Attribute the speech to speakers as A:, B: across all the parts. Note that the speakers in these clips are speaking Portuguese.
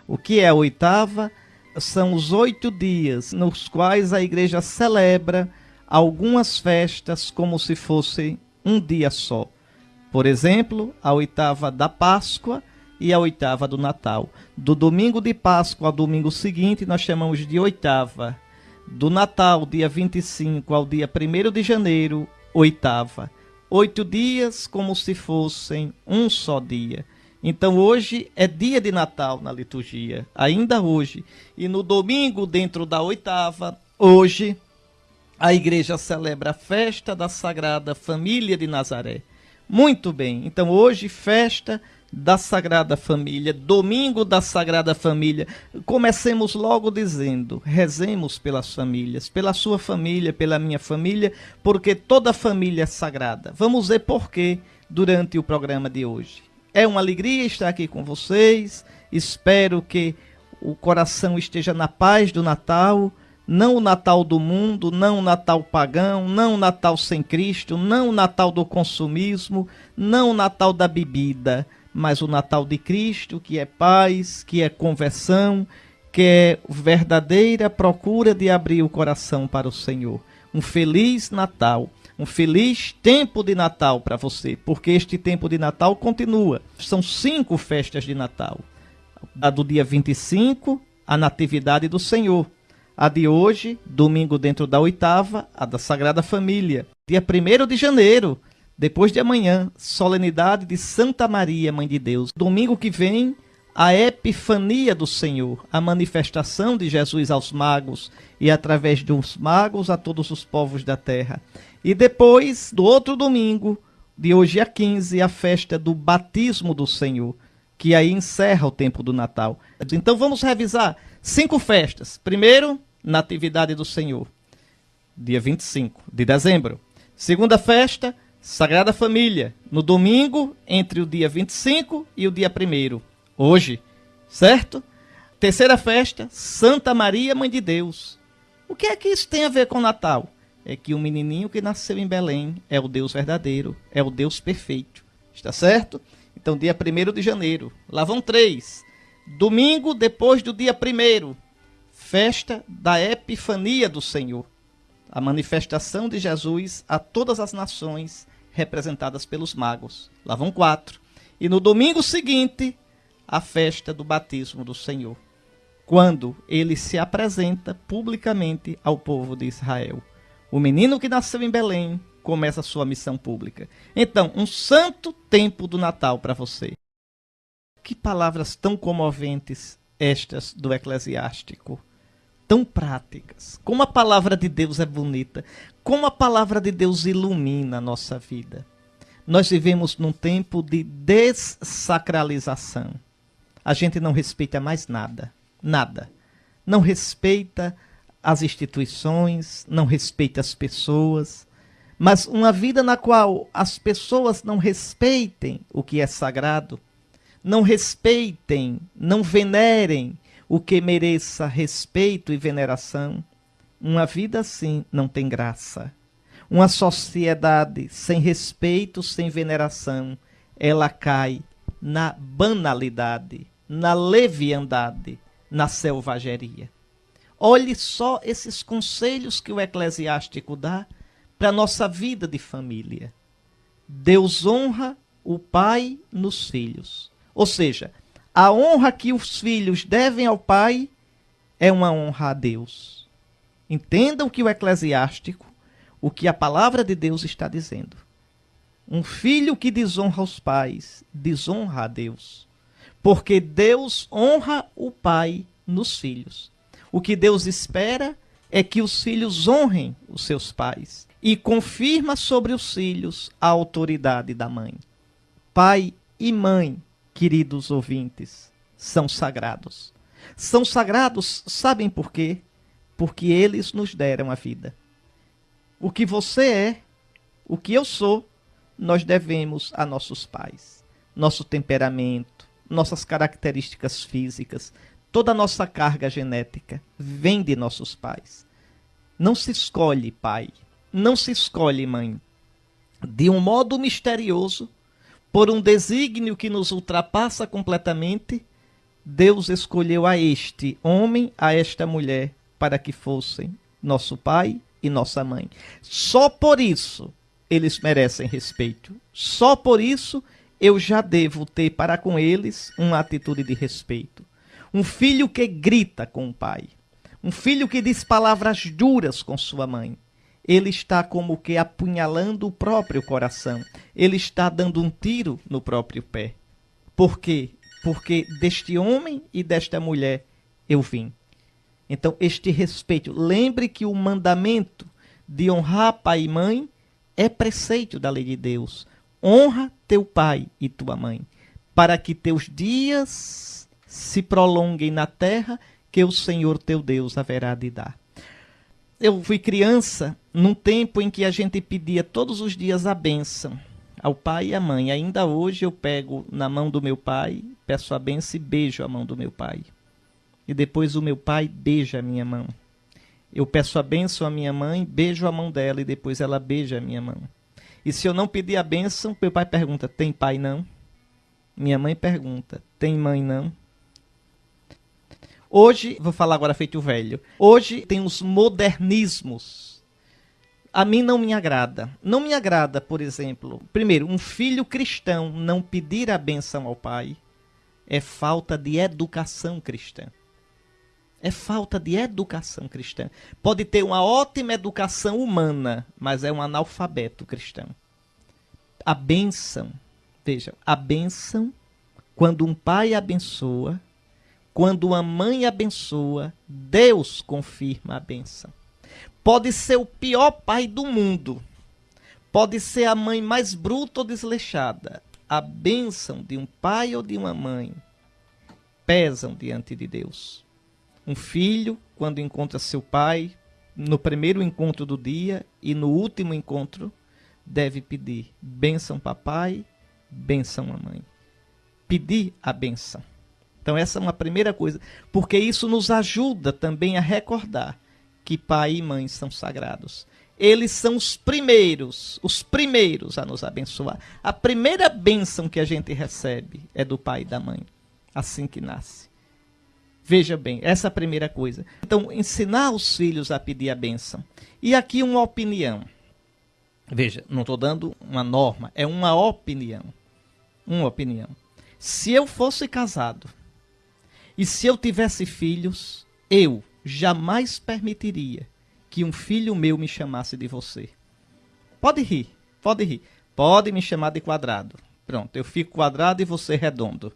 A: O que é a oitava? São os 8 dias nos quais a igreja celebra algumas festas como se fosse um dia só. Por exemplo, a oitava da Páscoa e a oitava do Natal. Do domingo de Páscoa ao domingo seguinte, nós chamamos de oitava. Do Natal, dia 25 ao dia 1º de janeiro, oitava. 8 dias como se fossem um só dia. Então hoje é dia de Natal na liturgia, ainda hoje. E no domingo, dentro da oitava, hoje, a igreja celebra a festa da Sagrada Família de Nazaré. Muito bem, então hoje festa da Sagrada Família, domingo da Sagrada Família. Comecemos logo dizendo, rezemos pelas famílias, pela sua família, pela minha família, porque toda família é sagrada. Vamos ver por quê durante o programa de hoje. É uma alegria estar aqui com vocês, espero que o coração esteja na paz do Natal, não o Natal do mundo, não o Natal pagão, não o Natal sem Cristo, não o Natal do consumismo, não o Natal da bebida, mas o Natal de Cristo, que é paz, que é conversão, que é verdadeira procura de abrir o coração para o Senhor. Um feliz Natal, um feliz tempo de Natal para você, porque este tempo de Natal continua. São 5 festas de Natal. A do dia 25, a Natividade do Senhor. A de hoje, domingo dentro da oitava, a da Sagrada Família. Dia 1º de janeiro, depois de amanhã, solenidade de Santa Maria, Mãe de Deus. Domingo que vem, a Epifania do Senhor, a manifestação de Jesus aos magos e através dos magos a todos os povos da terra. E depois, do outro domingo, de hoje a 15, a festa do batismo do Senhor, que aí encerra o tempo do Natal. Então vamos revisar 5 festas. Primeiro, Natividade do Senhor, dia 25 de dezembro. Segunda festa, Sagrada Família, no domingo, entre o dia 25 e o dia 1º, hoje, certo? Terceira festa, Santa Maria, Mãe de Deus. O que é que isso tem a ver com o Natal? É que o menininho que nasceu em Belém é o Deus verdadeiro, é o Deus perfeito, está certo? Então, dia 1º de janeiro, lá vão 3. Domingo, depois do dia 1º, festa da Epifania do Senhor, a manifestação de Jesus a todas as nações representadas pelos magos. Lá vão 4. E no domingo seguinte, a festa do batismo do Senhor, quando ele se apresenta publicamente ao povo de Israel. O menino que nasceu em Belém começa a sua missão pública. Então, um santo tempo do Natal para você. Que palavras tão comoventes estas do Eclesiástico. Tão práticas. Como a palavra de Deus é bonita. Como a palavra de Deus ilumina a nossa vida. Nós vivemos num tempo de dessacralização. A gente não respeita mais nada. Nada. Não respeita as instituições, não respeita as pessoas. Mas uma vida na qual as pessoas não respeitem o que é sagrado, não respeitem, não venerem o que mereça respeito e veneração, uma vida assim não tem graça. Uma sociedade sem respeito, sem veneração, ela cai na banalidade, na leviandade, na selvageria. Olhe só esses conselhos que o Eclesiástico dá para a nossa vida de família. Deus honra o pai nos filhos. Ou seja, a honra que os filhos devem ao pai é uma honra a Deus. Entendam que o Eclesiástico, o que a palavra de Deus está dizendo. Um filho que desonra os pais, desonra a Deus. Porque Deus honra o pai nos filhos. O que Deus espera é que os filhos honrem os seus pais e confirma sobre os filhos a autoridade da mãe. Pai e mãe, queridos ouvintes, são sagrados. São sagrados, sabem por quê? Porque eles nos deram a vida. O que você é, o que eu sou, nós devemos a nossos pais. Nosso temperamento, nossas características físicas, toda a nossa carga genética vem de nossos pais. Não se escolhe pai, não se escolhe mãe. De um modo misterioso, por um desígnio que nos ultrapassa completamente, Deus escolheu a este homem, a esta mulher, para que fossem nosso pai e nossa mãe. Só por isso eles merecem respeito. Só por isso eu já devo ter para com eles uma atitude de respeito. Um filho que grita com o pai. Um filho que diz palavras duras com sua mãe. Ele está como que apunhalando o próprio coração. Ele está dando um tiro no próprio pé. Por quê? Porque deste homem e desta mulher eu vim. Então, este respeito. Lembre que o mandamento de honrar pai e mãe é preceito da lei de Deus. Honra teu pai e tua mãe, para que teus dias se prolonguem na terra que o Senhor teu Deus haverá de dar. Eu fui criança num tempo em que a gente pedia todos os dias a bênção ao pai e à mãe. Ainda hoje eu pego na mão do meu pai, peço a bênção e beijo a mão do meu pai. E depois o meu pai beija a minha mão. Eu peço a bênção à minha mãe, beijo a mão dela e depois ela beija a minha mão. E se eu não pedir a bênção, meu pai pergunta, tem pai não? Minha mãe pergunta, tem mãe não? Hoje, vou falar agora feito velho, hoje tem os modernismos. A mim não me agrada. Não me agrada, por exemplo, primeiro, um filho cristão não pedir a bênção ao pai é falta de educação cristã. É falta de educação cristã. Pode ter uma ótima educação humana, mas é um analfabeto cristão. A bênção, veja, a bênção, quando um pai abençoa, quando uma mãe abençoa, Deus confirma a bênção. Pode ser o pior pai do mundo. Pode ser a mãe mais bruta ou desleixada. A bênção de um pai ou de uma mãe pesam diante de Deus. Um filho, quando encontra seu pai, no primeiro encontro do dia e no último encontro, deve pedir bênção papai, bênção mamãe. Pedir a bênção. Então essa é uma primeira coisa, porque isso nos ajuda também a recordar que pai e mãe são sagrados. Eles são os primeiros a nos abençoar. A primeira bênção que a gente recebe é do pai e da mãe, assim que nasce. Veja bem, essa é a primeira coisa. Então, ensinar os filhos a pedir a bênção. E aqui uma opinião. Veja, não estou dando uma norma, é uma opinião. Uma opinião. Se eu fosse casado e se eu tivesse filhos, eu jamais permitiria que um filho meu me chamasse de você. Pode rir, pode rir. Pode me chamar de quadrado. Pronto, eu fico quadrado e você redondo.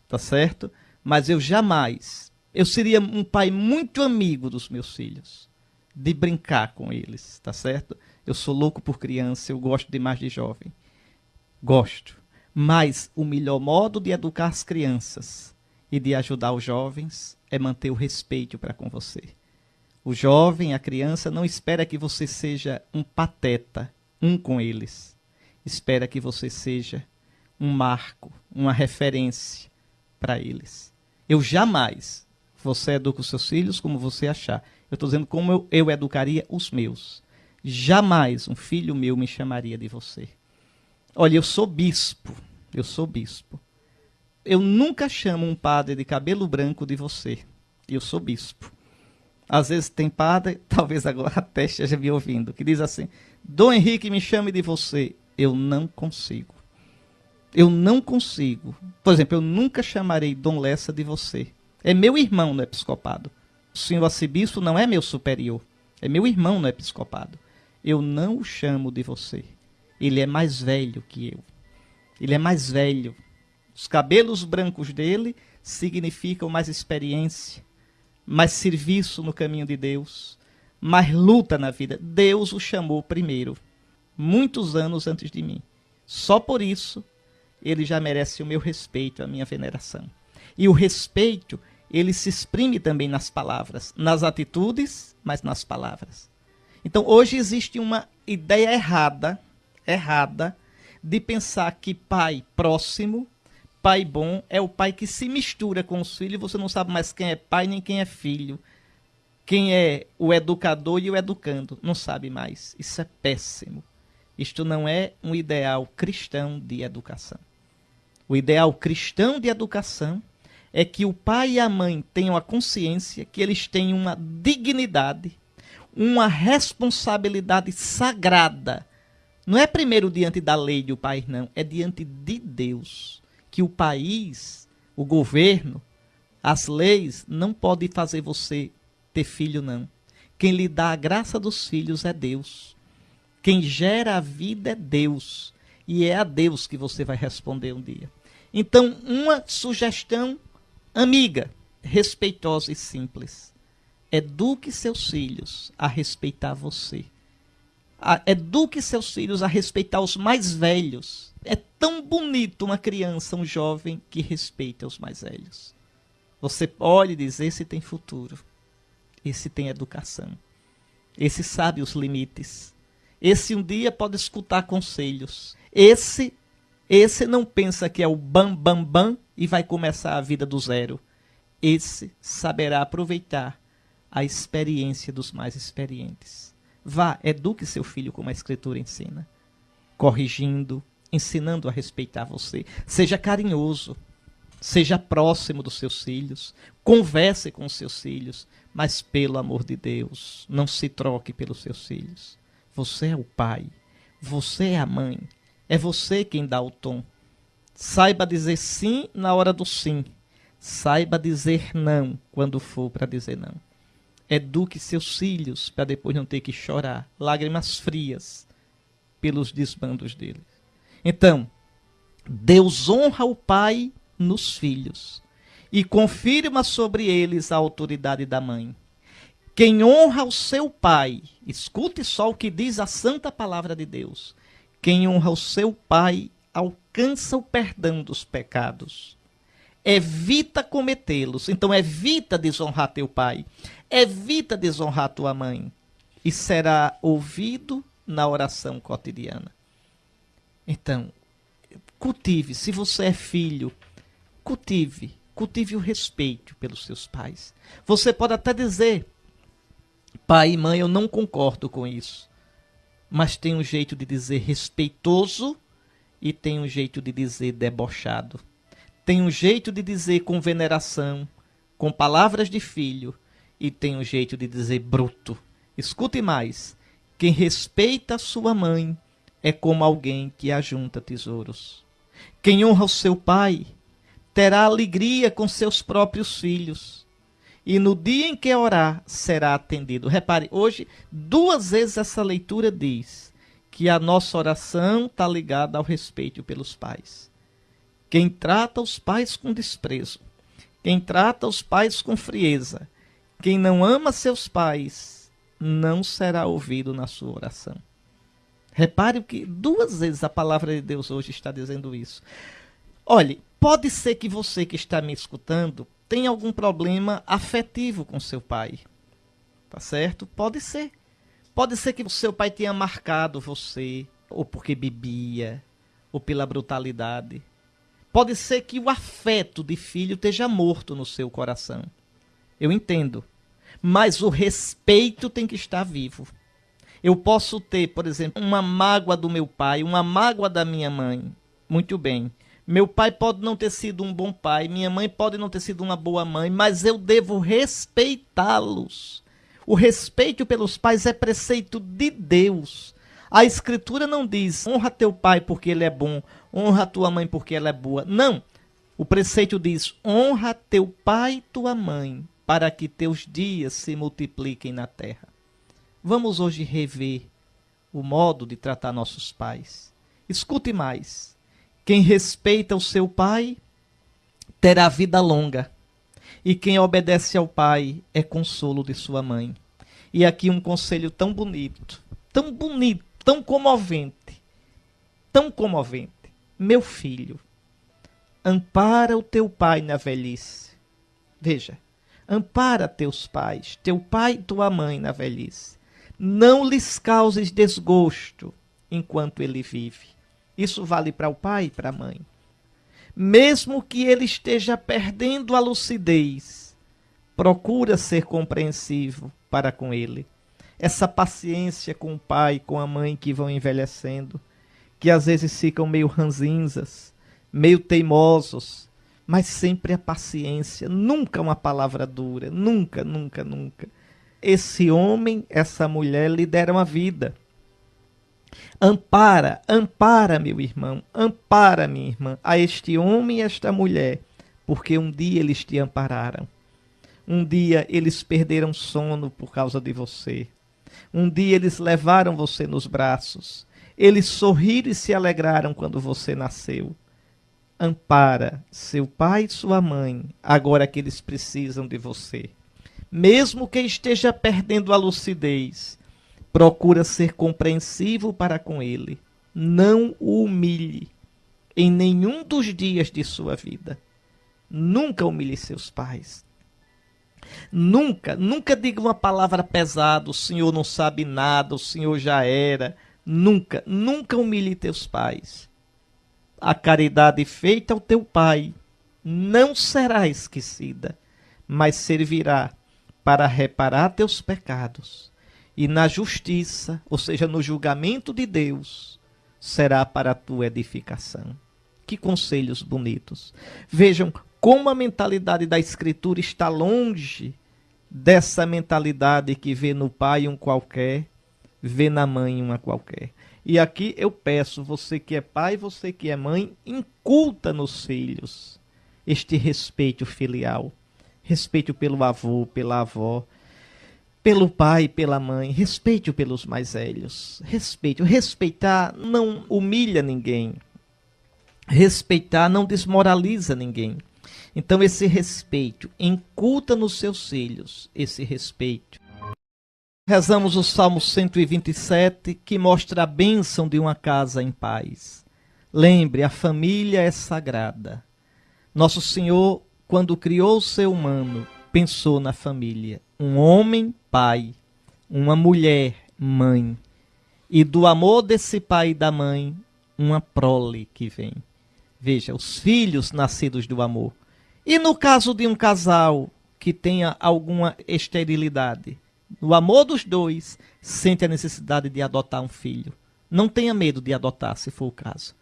A: Tá certo? Mas eu jamais... Eu seria um pai muito amigo dos meus filhos, de brincar com eles, tá certo? Eu sou louco por criança, eu gosto demais de jovem. Gosto. Mas o melhor modo de educar as crianças e de ajudar os jovens é manter o respeito para com você. O jovem, a criança, não espera que você seja um pateta, um com eles. Espera que você seja um marco, uma referência para eles. Eu jamais... Você educa os seus filhos como você achar. Eu estou dizendo como eu educaria os meus. Jamais um filho meu me chamaria de você. Olha, eu sou bispo. Eu sou bispo. Eu nunca chamo um padre de cabelo branco de você. Eu sou bispo. Às vezes tem padre, talvez agora até esteja me ouvindo, que diz assim, Dom Henrique, me chame de você. Eu não consigo. Eu não consigo. Por exemplo, eu nunca chamarei Dom Lessa de você. É meu irmão no episcopado. O senhor arcebispo não é meu superior. É meu irmão no episcopado. Eu não o chamo de você. Ele é mais velho que eu. Ele é mais velho. Os cabelos brancos dele significam mais experiência, mais serviço no caminho de Deus, mais luta na vida. Deus o chamou primeiro, muitos anos antes de mim. Só por isso, ele já merece o meu respeito, a minha veneração. E o respeito, ele se exprime também nas palavras, nas atitudes, mas nas palavras. Então, hoje existe uma ideia errada, de pensar que pai próximo, pai bom, é o pai que se mistura com os filhos e você não sabe mais quem é pai nem quem é filho. Quem é o educador e o educando, não sabe mais. Isso é péssimo. Isto não é um ideal cristão de educação. O ideal cristão de educação é que o pai e a mãe tenham a consciência que eles têm uma dignidade, uma responsabilidade sagrada. Não é primeiro diante da lei do país, não. É diante de Deus. Que o país, o governo, as leis não podem fazer você ter filho, não. Quem lhe dá a graça dos filhos é Deus. Quem gera a vida é Deus. E é a Deus que você vai responder um dia. Então, uma sugestão amiga, respeitosa e simples. Eduque seus filhos a respeitar você. Eduque seus filhos a respeitar os mais velhos. É tão bonito uma criança, um jovem que respeita os mais velhos. Você pode dizer, esse tem futuro. Esse tem educação. Esse sabe os limites. Esse um dia pode escutar conselhos. Esse não pensa que é o bam, bam, bam e vai começar a vida do zero. Esse saberá aproveitar a experiência dos mais experientes. Vá, eduque seu filho como a Escritura ensina. Corrigindo, ensinando a respeitar você. Seja carinhoso. Seja próximo dos seus filhos. Converse com os seus filhos. Mas, pelo amor de Deus, não se troque pelos seus filhos. Você é o pai. Você é a mãe. É você quem dá o tom. Saiba dizer sim na hora do sim. Saiba dizer não quando for para dizer não. Eduque seus filhos para depois não ter que chorar lágrimas frias pelos desbandos deles. Então, Deus honra o pai nos filhos e confirma sobre eles a autoridade da mãe. Quem honra o seu pai, escute só o que diz a santa palavra de Deus. Quem honra o seu pai alcança o perdão dos pecados. Evita cometê-los. Então evita desonrar teu pai. Evita desonrar tua mãe. E será ouvido na oração cotidiana. Então, cultive. Se você é filho, cultive o respeito pelos seus pais. Você pode até dizer, pai e mãe, eu não concordo com isso. Mas tem um jeito de dizer respeitoso e tem um jeito de dizer debochado. Tem um jeito de dizer com veneração, com palavras de filho, e tem um jeito de dizer bruto. Escute mais. Quem respeita sua mãe é como alguém que ajunta tesouros. Quem honra o seu pai terá alegria com seus próprios filhos. E no dia em que orar, será atendido. Repare, hoje, 2 vezes essa leitura diz que a nossa oração está ligada ao respeito pelos pais. Quem trata os pais com desprezo, quem trata os pais com frieza, quem não ama seus pais, não será ouvido na sua oração. Repare que 2 vezes a palavra de Deus hoje está dizendo isso. Olhe, pode ser que você que está me escutando tenha algum problema afetivo com seu pai. Tá certo? Pode ser. Pode ser que o seu pai tenha marcado você, ou porque bebia, ou pela brutalidade. Pode ser que o afeto de filho esteja morto no seu coração. Eu entendo. Mas o respeito tem que estar vivo. Eu posso ter, por exemplo, uma mágoa do meu pai, uma mágoa da minha mãe. Muito bem. Meu pai pode não ter sido um bom pai, minha mãe pode não ter sido uma boa mãe, mas eu devo respeitá-los. O respeito pelos pais é preceito de Deus. A Escritura não diz, honra teu pai porque ele é bom, honra tua mãe porque ela é boa. Não. O preceito diz, honra teu pai e tua mãe, para que teus dias se multipliquem na terra. Vamos hoje rever o modo de tratar nossos pais. Escute mais. Quem respeita o seu pai terá vida longa. E quem obedece ao pai é consolo de sua mãe. E aqui um conselho tão bonito, tão comovente, tão comovente. Meu filho, ampara o teu pai na velhice. Veja, ampara teus pais, teu pai e tua mãe na velhice. Não lhes causes desgosto enquanto ele vive. Isso vale para o pai e para a mãe. Mesmo que ele esteja perdendo a lucidez, procura ser compreensivo para com ele. Essa paciência com o pai, com a mãe que vão envelhecendo, que às vezes ficam meio ranzinzas, meio teimosos, mas sempre a paciência, nunca uma palavra dura, nunca, nunca, nunca. Esse homem, essa mulher lhe deram a vida. Ampara, ampara, meu irmão, ampara, minha irmã, a este homem e esta mulher, porque um dia eles te ampararam. Um dia eles perderam sono por causa de você. Um dia eles levaram você nos braços. Eles sorriram e se alegraram quando você nasceu. Ampara seu pai e sua mãe, agora que eles precisam de você. Mesmo que esteja perdendo a lucidez, procura ser compreensivo para com ele. Não o humilhe em nenhum dos dias de sua vida. Nunca humilhe seus pais. Nunca, nunca diga uma palavra pesada, o senhor não sabe nada, o senhor já era. Nunca, nunca humilhe teus pais. A caridade feita ao teu pai não será esquecida, mas servirá para reparar teus pecados. E na justiça, ou seja, no julgamento de Deus, será para a tua edificação. Que conselhos bonitos. Vejam como a mentalidade da Escritura está longe dessa mentalidade que vê no pai um qualquer, vê na mãe uma qualquer. E aqui eu peço, você que é pai, você que é mãe, inculta nos filhos este respeito filial. Respeito pelo avô, pela avó, pelo pai, pela mãe. Respeito pelos mais velhos. Respeito. Respeitar não humilha ninguém. Respeitar não desmoraliza ninguém. Então esse respeito, inculta nos seus filhos esse respeito. Rezamos o Salmo 127, que mostra a bênção de uma casa em paz. Lembre, a família é sagrada. Nosso Senhor, quando criou o ser humano, pensou na família. Um homem, pai. Uma mulher, mãe. E do amor desse pai e da mãe, uma prole que vem. Veja, os filhos nascidos do amor. E no caso de um casal que tenha alguma esterilidade, no amor dos dois, sente a necessidade de adotar um filho. Não tenha medo de adotar, se for o caso.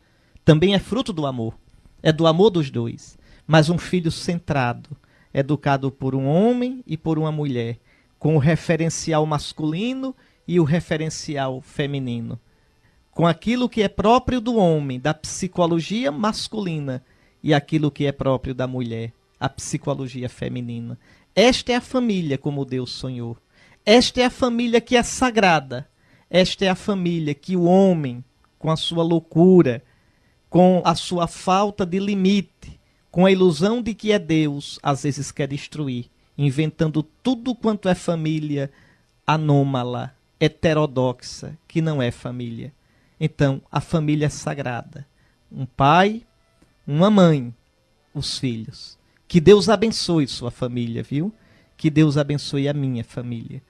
A: Também é fruto do amor. É do amor dos dois. Mas um filho centrado, educado por um homem e por uma mulher, com o referencial masculino e o referencial feminino. Com aquilo que é próprio do homem, da psicologia masculina, e aquilo que é próprio da mulher, a psicologia feminina. Esta é a família como Deus sonhou. Esta é a família que é sagrada. Esta é a família que o homem, com a sua loucura, com a sua falta de limite, com a ilusão de que é Deus, às vezes quer destruir, inventando tudo quanto é família anômala, heterodoxa, que não é família. Então, a família é sagrada. Um pai, uma mãe, os filhos. Que Deus abençoe sua família, viu? Que Deus abençoe a minha família.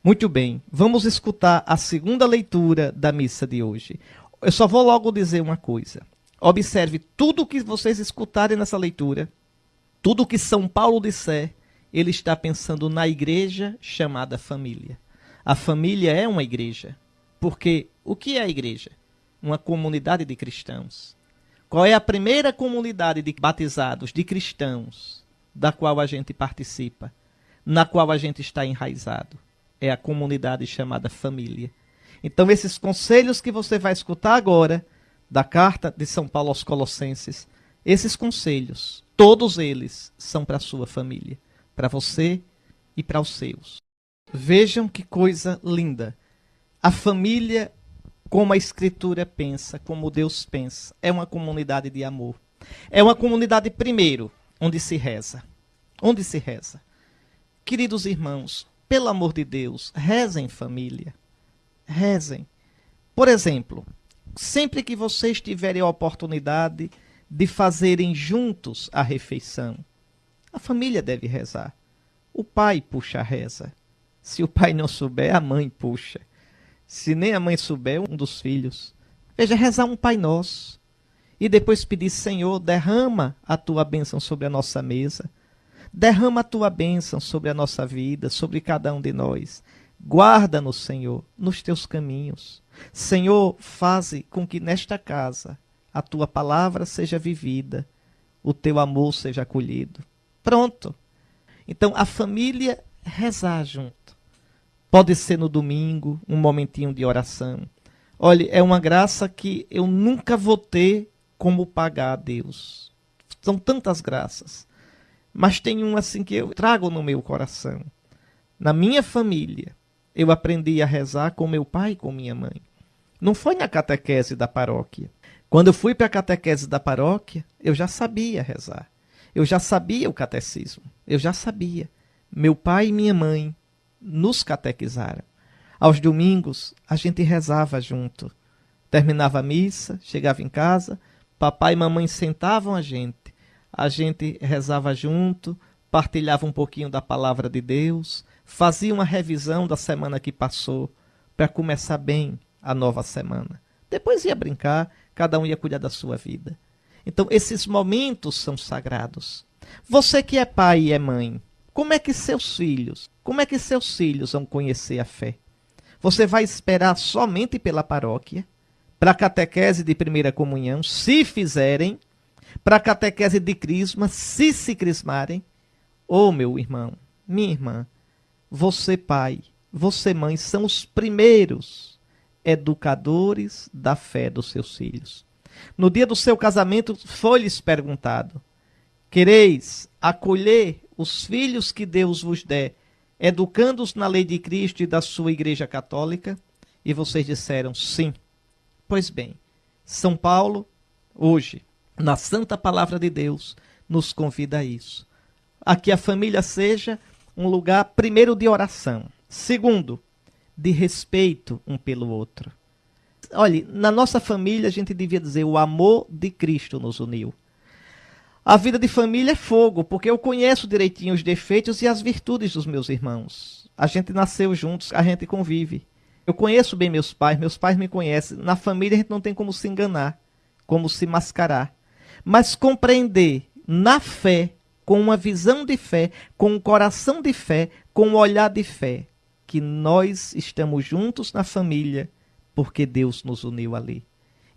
A: Muito bem, vamos escutar a segunda leitura da missa de hoje. Eu só vou logo dizer uma coisa. Observe tudo o que vocês escutarem nessa leitura, tudo o que São Paulo disser, ele está pensando na igreja chamada família. A família é uma igreja. Porque o que é a igreja? Uma comunidade de cristãos. Qual é a primeira comunidade de batizados, de cristãos, da qual a gente participa, na qual a gente está enraizado? É a comunidade chamada família. Então, esses conselhos que você vai escutar agora, da carta de São Paulo aos Colossenses, esses conselhos, todos eles são para a sua família, para você e para os seus. Vejam que coisa linda. A família, como a Escritura pensa, como Deus pensa, é uma comunidade de amor. É uma comunidade, primeiro, onde se reza. Onde se reza. Queridos irmãos, pelo amor de Deus, rezem família. Rezem. Por exemplo, sempre que vocês tiverem a oportunidade de fazerem juntos a refeição, a família deve rezar. O pai puxa a reza. Se o pai não souber, a mãe puxa. Se nem a mãe souber, um dos filhos. Veja, rezar um Pai Nosso. E depois pedir, Senhor, derrama a tua bênção sobre a nossa mesa. Derrama a tua bênção sobre a nossa vida, sobre cada um de nós. Guarda-nos, Senhor, nos teus caminhos. Senhor, faze com que nesta casa a tua palavra seja vivida, o teu amor seja acolhido. Pronto. Então, a família rezar junto. Pode ser no domingo, um momentinho de oração. Olha, é uma graça que eu nunca vou ter como pagar a Deus. São tantas graças. Mas tem uma assim que eu trago no meu coração. Na minha família, eu aprendi a rezar com meu pai e com minha mãe. Não foi na catequese da paróquia. Quando eu fui para a catequese da paróquia, eu já sabia rezar. Eu já sabia o catecismo. Eu já sabia. Meu pai e minha mãe nos catequizaram. Aos domingos, a gente rezava junto. Terminava a missa, chegava em casa, papai e mamãe sentavam a gente rezava junto, partilhava um pouquinho da palavra de Deus, fazia uma revisão da semana que passou, para começar bem a nova semana. Depois ia brincar, cada um ia cuidar da sua vida. Então, esses momentos são sagrados. Você que é pai e é mãe, como é que seus filhos vão conhecer a fé? Você vai esperar somente pela paróquia, para a catequese de primeira comunhão, se fizerem, para a catequese de crisma, se crismarem? Ô, meu irmão, minha irmã, você pai, você mãe, são os primeiros educadores da fé dos seus filhos. No dia do seu casamento, foi-lhes perguntado: quereis acolher os filhos que Deus vos der, educando-os na lei de Cristo e da sua Igreja Católica? E vocês disseram sim. Pois bem, São Paulo, hoje, na Santa Palavra de Deus, nos convida a isso. A que a família seja um lugar, primeiro, de oração. Segundo, de respeito um pelo outro. Olha, na nossa família a gente devia dizer: o amor de Cristo nos uniu. A vida de família é fogo, porque eu conheço direitinho os defeitos e as virtudes dos meus irmãos. A gente nasceu juntos, a gente convive. Eu conheço bem meus pais me conhecem. Na família a gente não tem como se enganar, como se mascarar. Mas compreender na fé, com uma visão de fé, com um coração de fé, com um olhar de fé, que nós estamos juntos na família, porque Deus nos uniu ali.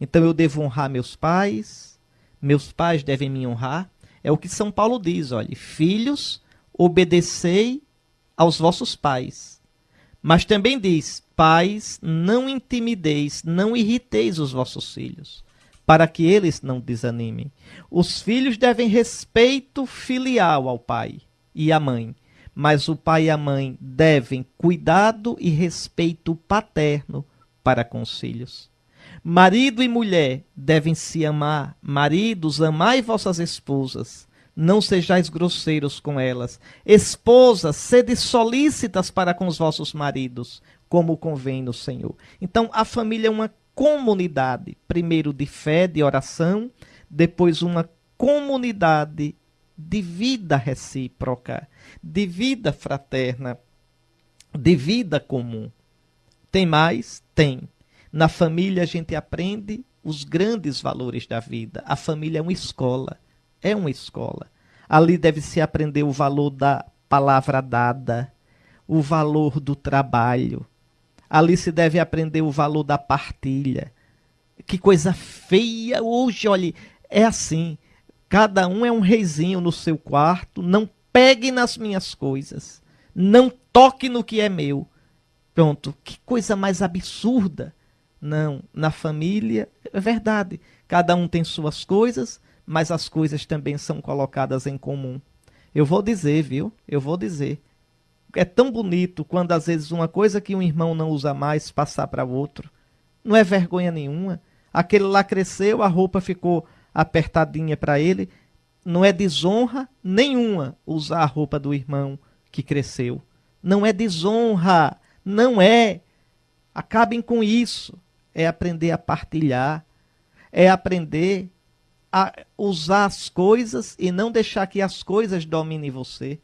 A: Então eu devo honrar meus pais devem me honrar. É o que São Paulo diz, olha: filhos, obedecei aos vossos pais. Mas também diz: pais, não intimideis, não irriteis os vossos filhos, para que eles não desanimem. Os filhos devem respeito filial ao pai e à mãe, mas o pai e a mãe devem cuidado e respeito paterno para com os filhos. Marido e mulher devem se amar. Maridos, amai vossas esposas, não sejais grosseiros com elas. Esposas, sede solícitas para com os vossos maridos, como convém no Senhor. Então, a família é uma comunidade, primeiro de fé, de oração, depois uma comunidade de vida recíproca, de vida fraterna, de vida comum. Tem mais? Tem. Na família a gente aprende os grandes valores da vida. A família é uma escola. É uma escola. Ali deve-se aprender o valor da palavra dada, o valor do trabalho. Ali se deve aprender o valor da partilha. Que coisa feia hoje, olha, é assim. Cada um é um reizinho no seu quarto. Não pegue nas minhas coisas. Não toque no que é meu. Pronto, que coisa mais absurda. Não, na família, é verdade. Cada um tem suas coisas, mas as coisas também são colocadas em comum. Eu vou dizer, viu? Eu vou dizer. É tão bonito quando às vezes uma coisa que um irmão não usa mais passar para o outro. Não é vergonha nenhuma. Aquele lá cresceu, a roupa ficou apertadinha para ele. Não é desonra nenhuma usar a roupa do irmão que cresceu. Não é desonra, não é. Acabem com isso. É aprender a partilhar, é aprender a usar as coisas e não deixar que as coisas dominem você.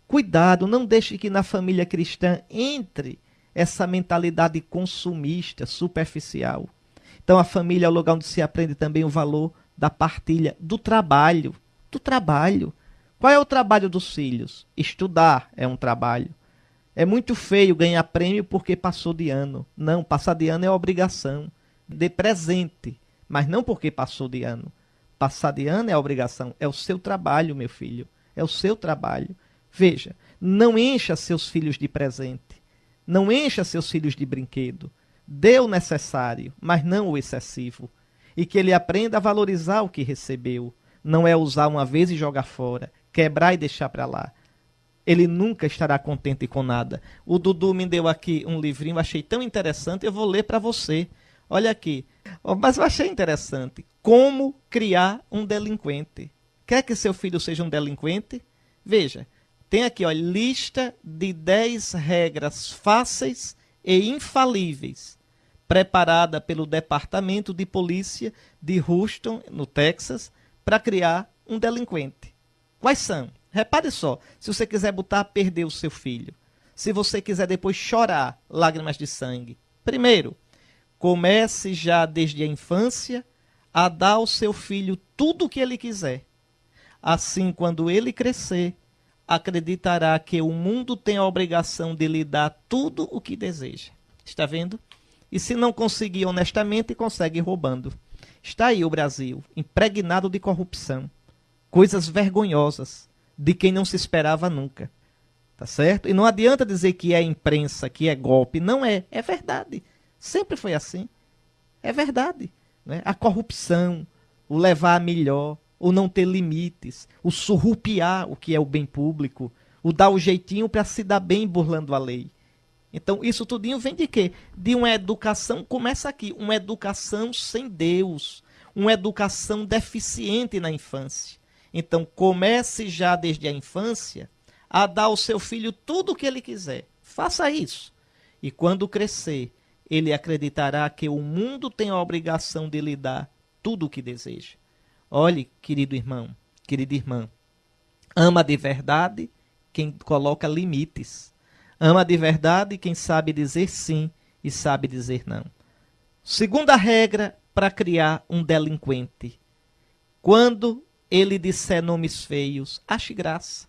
A: Cuidado, não deixe que na família cristã entre essa mentalidade consumista, superficial. Então a família é o lugar onde se aprende também o valor da partilha, do trabalho. Do trabalho. Qual é o trabalho dos filhos? Estudar é um trabalho. É muito feio ganhar prêmio porque passou de ano. Não, passar de ano é obrigação. Dê presente, mas não porque passou de ano. Passar de ano é a obrigação. É o seu trabalho, meu filho. É o seu trabalho. Veja, não encha seus filhos de presente. Não encha seus filhos de brinquedo. Dê o necessário, mas não o excessivo. E que ele aprenda a valorizar o que recebeu. Não é usar uma vez e jogar fora, quebrar e deixar para lá. Ele nunca estará contente com nada. O Dudu me deu aqui um livrinho, achei tão interessante, eu vou ler para você. Olha aqui. Mas eu achei interessante. Como criar um delinquente. Quer que seu filho seja um delinquente? Veja, tem aqui, ó, lista de 10 regras fáceis e infalíveis, preparada pelo Departamento de Polícia de Houston, no Texas, para criar um delinquente. Quais são? Repare só, se você quiser botar a perder o seu filho, se você quiser depois chorar lágrimas de sangue. Primeiro, comece já desde a infância a dar ao seu filho tudo o que ele quiser. Assim, quando ele crescer, acreditará que o mundo tem a obrigação de lhe dar tudo o que deseja. Está vendo? E se não conseguir honestamente, consegue roubando. Está aí o Brasil, impregnado de corrupção. Coisas vergonhosas, de quem não se esperava nunca. Tá certo? E não adianta dizer que é imprensa, que é golpe. Não é. É verdade. Sempre foi assim. É verdade. Né? A corrupção, o levar a melhor, o não ter limites, o surrupiar o que é o bem público, o dar o jeitinho para se dar bem burlando a lei. Então, isso tudinho vem de quê? De uma educação, começa aqui, uma educação sem Deus, uma educação deficiente na infância. Então, comece já desde a infância a dar ao seu filho tudo o que ele quiser. Faça isso. E quando crescer, ele acreditará que o mundo tem a obrigação de lhe dar tudo o que deseja. Olhe, querido irmão, querida irmã, ama de verdade quem coloca limites. Ama de verdade quem sabe dizer sim e sabe dizer não. Segunda regra para criar um delinquente. Quando ele disser nomes feios, ache graça.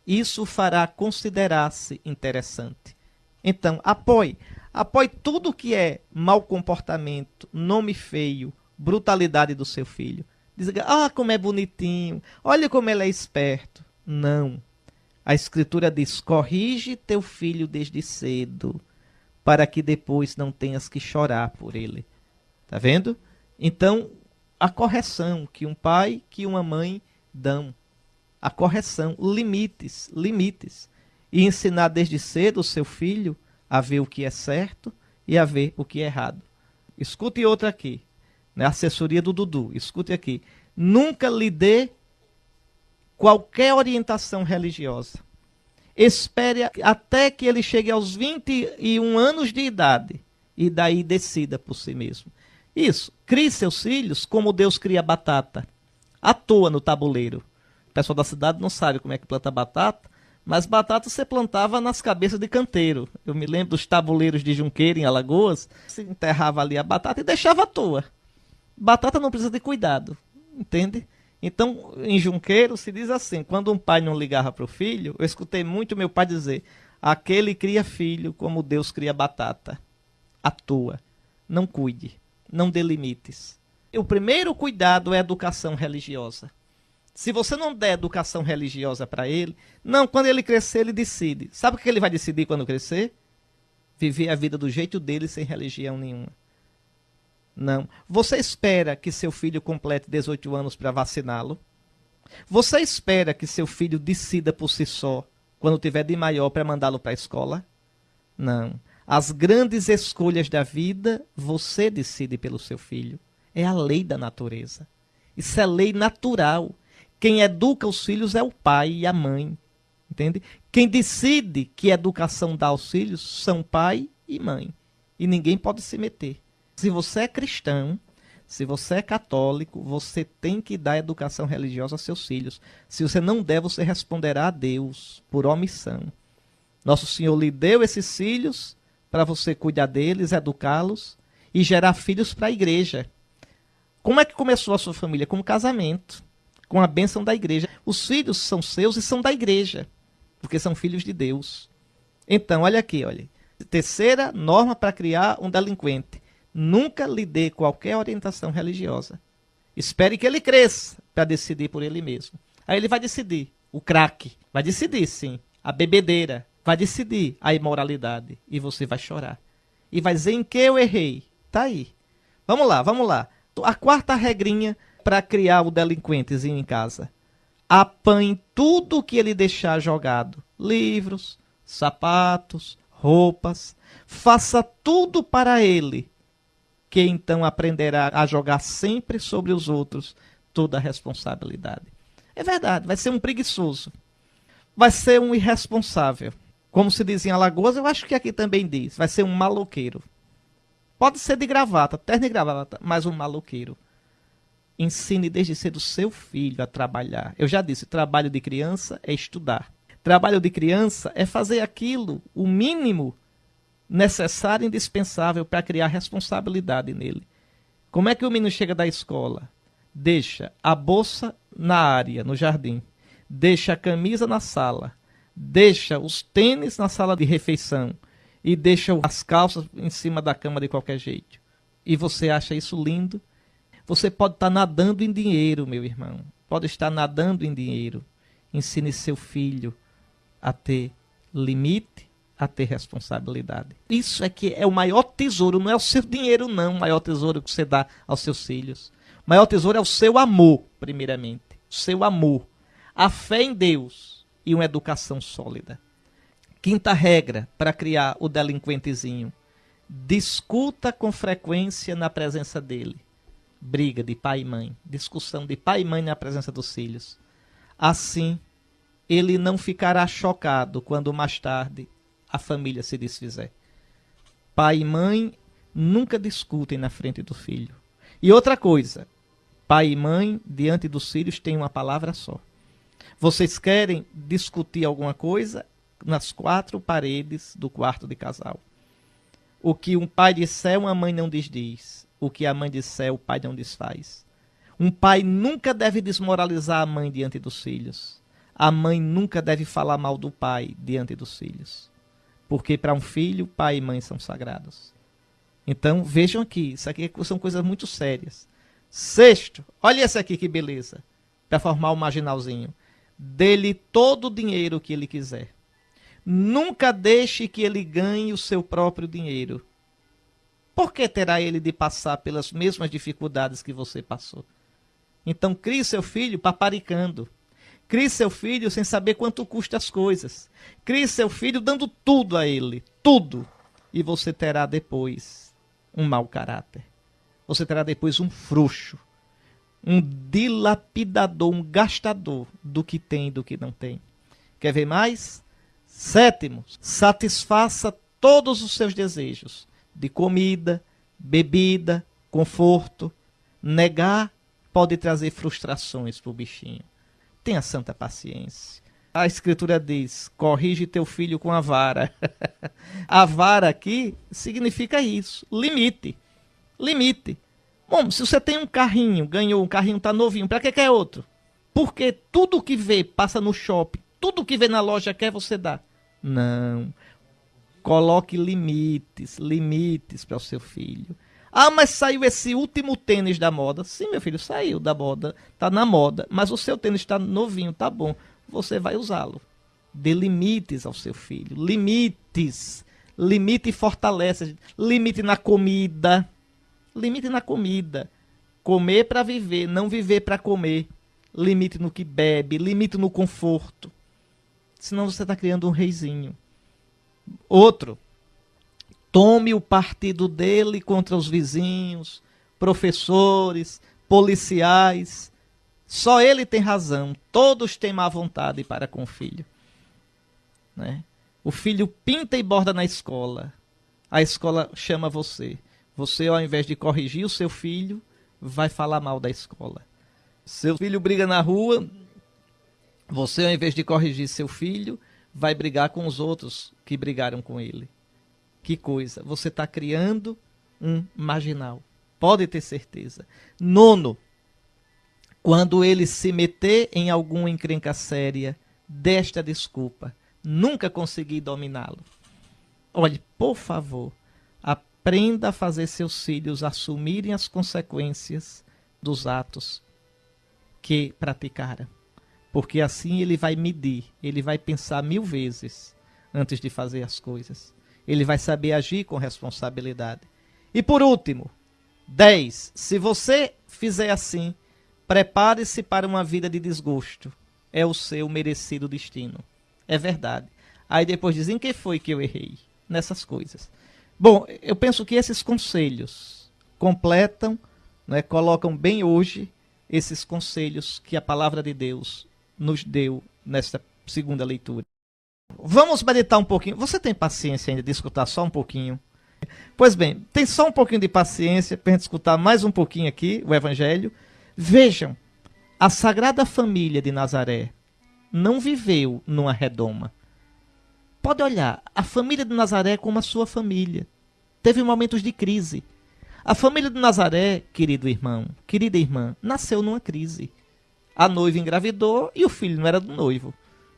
A: Isso fará considerar-se interessante. Então, apoie tudo que é mau comportamento, nome feio, brutalidade do seu filho. Diga, como é bonitinho, olha como ele é esperto. Não. A Escritura diz, corrige teu filho desde cedo, para que depois não tenhas que chorar por ele. Tá vendo? Então, a correção que um pai, que uma mãe dão. A correção, limites. E ensinar desde cedo o seu filho a ver o que é certo e a ver o que é errado. Escute outra aqui, né? Assessoria do Dudu, escute aqui. Nunca lhe dê qualquer orientação religiosa. Espere até que ele chegue aos 21 anos de idade e daí decida por si mesmo. Isso, crie seus filhos como Deus cria batata, à toa no tabuleiro. O pessoal da cidade não sabe como é que planta batata, mas batata você plantava nas cabeças de canteiro. Eu me lembro dos tabuleiros de Junqueira, em Alagoas, você enterrava ali a batata e deixava à toa. Batata não precisa de cuidado, entende? Então, em Junqueiro se diz assim, quando um pai não ligava para o filho, eu escutei muito meu pai dizer, aquele cria filho como Deus cria batata, à toa, não cuide. Não dê limites. O primeiro cuidado é a educação religiosa. Se você não der educação religiosa para ele, não, quando ele crescer, ele decide. Sabe o que ele vai decidir quando crescer? Viver a vida do jeito dele, sem religião nenhuma. Não. Você espera que seu filho complete 18 anos para vaciná-lo? Você espera que seu filho decida por si só, quando tiver de maior, para mandá-lo para a escola? Não. As grandes escolhas da vida, você decide pelo seu filho. É a lei da natureza. Isso é lei natural. Quem educa os filhos é o pai e a mãe. Entende? Quem decide que educação dá aos filhos são pai e mãe. E ninguém pode se meter. Se você é cristão, se você é católico, você tem que dar educação religiosa aos seus filhos. Se você não der, você responderá a Deus por omissão. Nosso Senhor lhe deu esses filhos para você cuidar deles, educá-los e gerar filhos para a igreja. Como é que começou a sua família? Com um casamento, com a bênção da igreja. Os filhos são seus e são da igreja, porque são filhos de Deus. Então, olha aqui, olha. Terceira norma para criar um delinquente. Nunca lhe dê qualquer orientação religiosa. Espere que ele cresça para decidir por ele mesmo. Aí ele vai decidir. O crack vai decidir, sim. A bebedeira vai decidir a imoralidade. E você vai chorar. E vai dizer em que eu errei. Tá aí. Vamos lá, vamos lá. A quarta regrinha para criar o delinquentezinho em casa. Apanhe tudo que ele deixar jogado. Livros, sapatos, roupas. Faça tudo para ele, que então aprenderá a jogar sempre sobre os outros toda a responsabilidade. É verdade, vai ser um preguiçoso. Vai ser um irresponsável. Como se diz em Alagoas, eu acho que aqui também diz. Vai ser um maloqueiro. Pode ser de gravata, terno e gravata, mas um maloqueiro. Ensine desde cedo o seu filho a trabalhar. Eu já disse, trabalho de criança é estudar. Trabalho de criança é fazer aquilo, o mínimo necessário e indispensável para criar responsabilidade nele. Como é que o menino chega da escola? Deixa a bolsa na área, no jardim. Deixa a camisa na sala. Deixa os tênis na sala de refeição. E deixa as calças em cima da cama de qualquer jeito. E você acha isso lindo? Você pode estar nadando em dinheiro, meu irmão. Pode estar nadando em dinheiro. Ensine seu filho a ter limite, a ter responsabilidade. Isso é que é o maior tesouro. Não é o seu dinheiro, não. O maior tesouro que você dá aos seus filhos. O maior tesouro é o seu amor, primeiramente. O seu amor. A fé em Deus e uma educação sólida. Quinta regra para criar o delinquentezinho. Discuta com frequência na presença dele. Briga de pai e mãe. Discussão de pai e mãe na presença dos filhos. Assim, ele não ficará chocado quando mais tarde a família se desfizer. Pai e mãe nunca discutem na frente do filho. E outra coisa, pai e mãe diante dos filhos têm uma palavra só. Vocês querem discutir alguma coisa nas quatro paredes do quarto de casal. O que um pai disser, uma mãe não desdiz. O que a mãe disser, o pai não desfaz. Um pai nunca deve desmoralizar a mãe diante dos filhos. A mãe nunca deve falar mal do pai diante dos filhos. Porque para um filho, pai e mãe são sagrados. Então, vejam aqui, isso aqui são coisas muito sérias. Sexto, olha esse aqui que beleza, para formar o marginalzinho. Dê-lhe todo o dinheiro que ele quiser. Nunca deixe que ele ganhe o seu próprio dinheiro. Por que terá ele de passar pelas mesmas dificuldades que você passou? Então, crie seu filho paparicando. Crie seu filho sem saber quanto custa as coisas. Crie seu filho dando tudo a ele. Tudo. E você terá depois um mau caráter. Você terá depois um frouxo. Um dilapidador, um gastador do que tem e do que não tem. Quer ver mais? Sétimo, satisfaça todos os seus desejos de comida, bebida, conforto. Negar pode trazer frustrações para o bichinho. Tenha santa paciência. A escritura diz, corrige teu filho com a vara. A vara aqui significa isso, limite. Limite. Bom, se você tem um carrinho, ganhou um carrinho, tá novinho, para que quer outro? Porque tudo que vê, passa no shopping, tudo que vê na loja quer, você dá. Não. Coloque limites, limites para o seu filho. Ah, mas saiu esse último tênis da moda. Sim, meu filho, saiu da moda, tá na moda, mas o seu tênis está novinho, tá bom. Você vai usá-lo. Dê limites ao seu filho. Limites. Limite fortalece. Limite na comida. Limite na comida. Comer para viver, não viver para comer. Limite no que bebe, limite no conforto. Senão você está criando um reizinho. Outro. Tome o partido dele contra os vizinhos, professores, policiais. Só ele tem razão. Todos têm má vontade para com o filho. Né? O filho pinta e borda na escola. A escola chama você. Você, ao invés de corrigir o seu filho, vai falar mal da escola. Seu filho briga na rua. Você, ao invés de corrigir seu filho, vai brigar com os outros que brigaram com ele. Que coisa. Você está criando um marginal. Pode ter certeza. Nono. Quando ele se meter em alguma encrenca séria, desta desculpa. Nunca consegui dominá-lo. Olhe, por favor, aprenda a fazer seus filhos assumirem as consequências dos atos que praticaram. Porque assim ele vai medir, ele vai pensar 1000 vezes antes de fazer as coisas. Ele vai saber agir com responsabilidade. E por último, 10. Se você fizer assim, prepare-se para uma vida de desgosto. É o seu merecido destino. É verdade. Aí depois dizem, em que foi que eu errei? Nessas coisas. Bom, eu penso que esses conselhos completam, né, colocam bem hoje esses conselhos que a palavra de Deus nos deu nesta segunda leitura. Vamos meditar um pouquinho. Você tem paciência ainda de escutar só um pouquinho? Pois bem, tem só um pouquinho de paciência para a gente escutar mais um pouquinho aqui o Evangelho. Vejam, a Sagrada Família de Nazaré não viveu numa redoma. Pode olhar, a família de Nazaré é como a sua família. Teve momentos de crise. A família de Nazaré, querido irmão, querida irmã, nasceu numa crise. A noiva engravidou e o filho não era do noivo.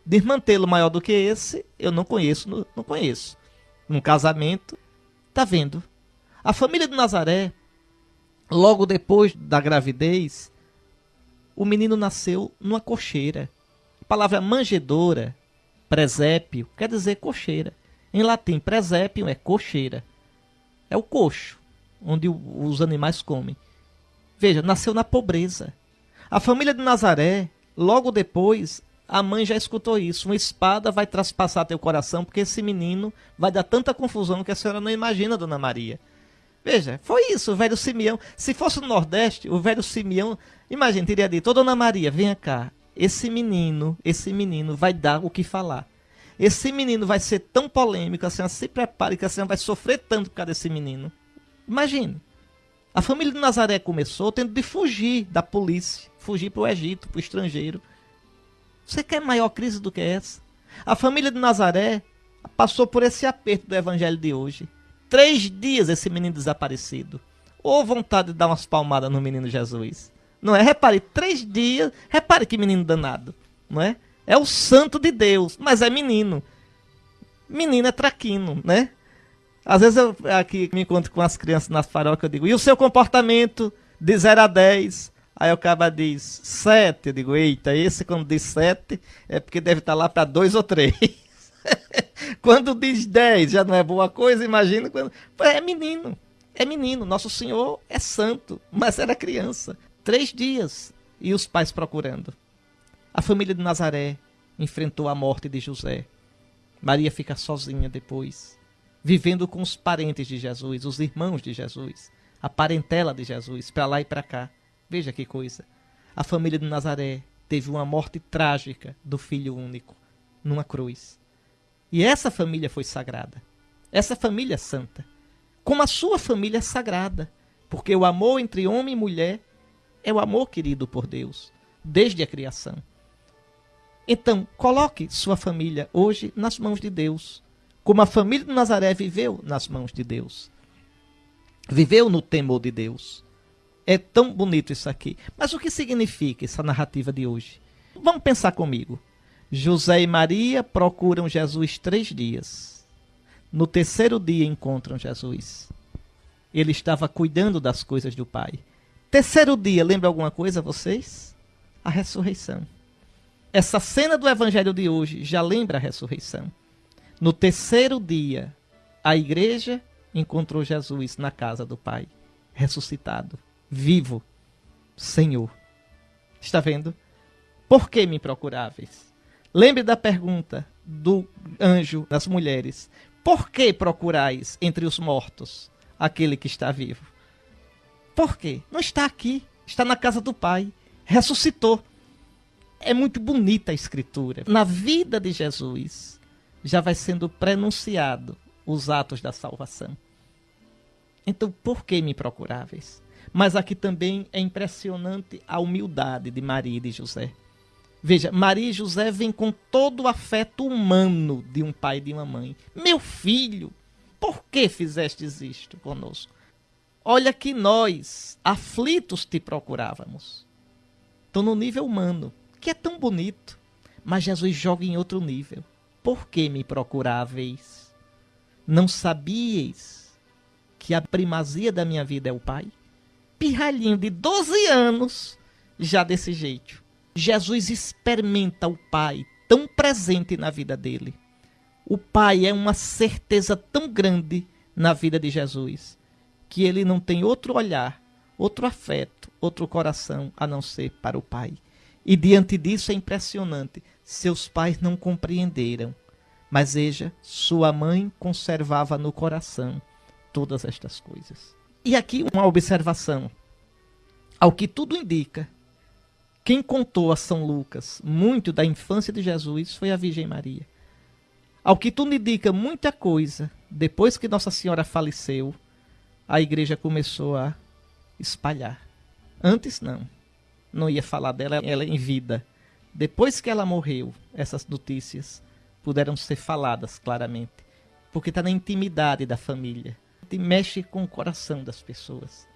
A: Desmantê-lo maior do que esse, eu não conheço, não conheço. Um casamento, tá vendo? A família de Nazaré, logo depois da gravidez, o menino nasceu numa cocheira. A palavra manjedoura, presépio, quer dizer cocheira. Em latim, presépio é cocheira. É o coxo, onde os animais comem. Veja, nasceu na pobreza. A família de Nazaré, logo depois, a mãe já escutou isso. Uma espada vai traspassar teu coração, porque esse menino vai dar tanta confusão que a senhora não imagina, Dona Maria. Veja, foi isso, o velho Simeão. Se fosse no Nordeste, o velho Simeão, imagina, teria dito, ô Dona Maria, venha cá. Esse menino vai dar o que falar. Esse menino vai ser tão polêmico, a senhora se prepare que a senhora vai sofrer tanto por causa desse menino. Imagine. A família de Nazaré começou tendo de fugir da polícia, fugir para o Egito, para o estrangeiro. Você quer maior crise do que essa? A família de Nazaré passou por esse aperto do evangelho de hoje. 3 dias esse menino desaparecido. Ou vontade de dar umas palmadas no menino Jesus. Não é? Repare, 3 dias. Repare que menino danado. Não é? É o santo de Deus, mas é menino. Menino é traquino, né? Às vezes eu aqui me encontro com as crianças nas farocas, eu digo, e o seu comportamento de 0 a 10? Aí o cara diz 7. Eu digo, eita, esse quando diz 7 é porque deve estar lá para 2 ou 3. Quando diz 10 já não é boa coisa, imagina quando... É menino, é menino. Nosso Senhor é santo, mas era criança. 3 dias e os pais procurando. A família de Nazaré enfrentou a morte de José. Maria fica sozinha depois, vivendo com os parentes de Jesus, os irmãos de Jesus, a parentela de Jesus, para lá e para cá. Veja que coisa. A família de Nazaré teve uma morte trágica do filho único, numa cruz. E essa família foi sagrada. Essa família é santa. Como a sua família é sagrada. Porque o amor entre homem e mulher é o amor querido por Deus, desde a criação. Então, coloque sua família hoje nas mãos de Deus. Como a família de Nazaré viveu nas mãos de Deus. Viveu no temor de Deus. É tão bonito isso aqui. Mas o que significa essa narrativa de hoje? Vamos pensar comigo. José e Maria procuram Jesus 3 dias. No 3º dia encontram Jesus. Ele estava cuidando das coisas do Pai. 3º dia, lembra alguma coisa vocês? A ressurreição. Essa cena do evangelho de hoje já lembra a ressurreição. No 3º dia, a igreja encontrou Jesus na casa do Pai, ressuscitado, vivo, Senhor. Está vendo? Por que me procuráveis? Lembre da pergunta do anjo das mulheres. Por que procurais entre os mortos aquele que está vivo? Por quê? Não está aqui, está na casa do Pai, ressuscitou. É muito bonita a escritura. Na vida de Jesus já vai sendo prenunciado os atos da salvação. Então, por que me procuráveis? Mas aqui também é impressionante a humildade de Maria e de José. Veja, Maria e José vêm com todo o afeto humano de um pai e de uma mãe. Meu filho, por que fizestes isto conosco? Olha que nós, aflitos, te procurávamos. Então, no nível humano, que é tão bonito, mas Jesus joga em outro nível. Por que me procuráveis? Não sabíeis que a primazia da minha vida é o Pai? pirralhinho de 12 anos, já desse jeito. Jesus experimenta o Pai tão presente na vida dele. O Pai é uma certeza tão grande na vida de Jesus, que ele não tem outro olhar, outro afeto, outro coração, a não ser para o Pai. E diante disso é impressionante. Seus pais não compreenderam. Mas veja, sua mãe conservava no coração todas estas coisas. E aqui uma observação. Ao que tudo indica, quem contou a São Lucas muito da infância de Jesus foi a Virgem Maria. Ao que tudo indica muita coisa, depois que Nossa Senhora faleceu, a igreja começou a espalhar. Antes não ia falar dela, ela em vida. Depois que ela morreu, essas notícias puderam ser faladas claramente, porque está na intimidade da família, e mexe com o coração das pessoas.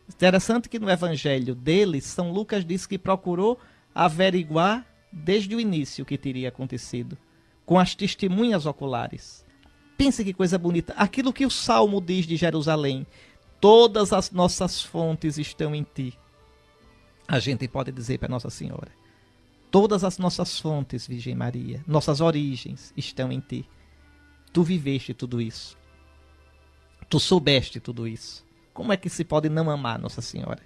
A: Interessante que no evangelho dele, São Lucas diz que procurou averiguar desde o início o que teria acontecido, com as testemunhas oculares. Pense que coisa bonita, aquilo que o Salmo diz de Jerusalém: todas as nossas fontes estão em ti. A gente pode dizer para Nossa Senhora: todas as nossas fontes, Virgem Maria, nossas origens estão em ti. Tu viveste tudo isso. Tu soubeste tudo isso. Como é que se pode não amar Nossa Senhora?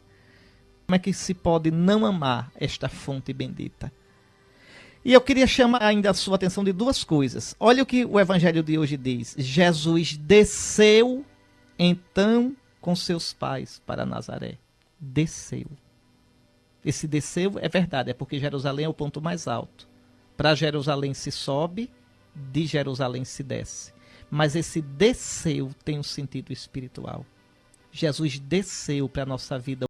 A: Como é que se pode não amar esta fonte bendita? E eu queria chamar ainda a sua atenção de duas coisas. Olha o que o evangelho de hoje diz. Jesus desceu, então, com seus pais para Nazaré. Desceu. Esse desceu é verdade, é porque Jerusalém é o ponto mais alto. Para Jerusalém se sobe, de Jerusalém se desce. Mas esse desceu tem um sentido espiritual. Jesus desceu para a nossa vida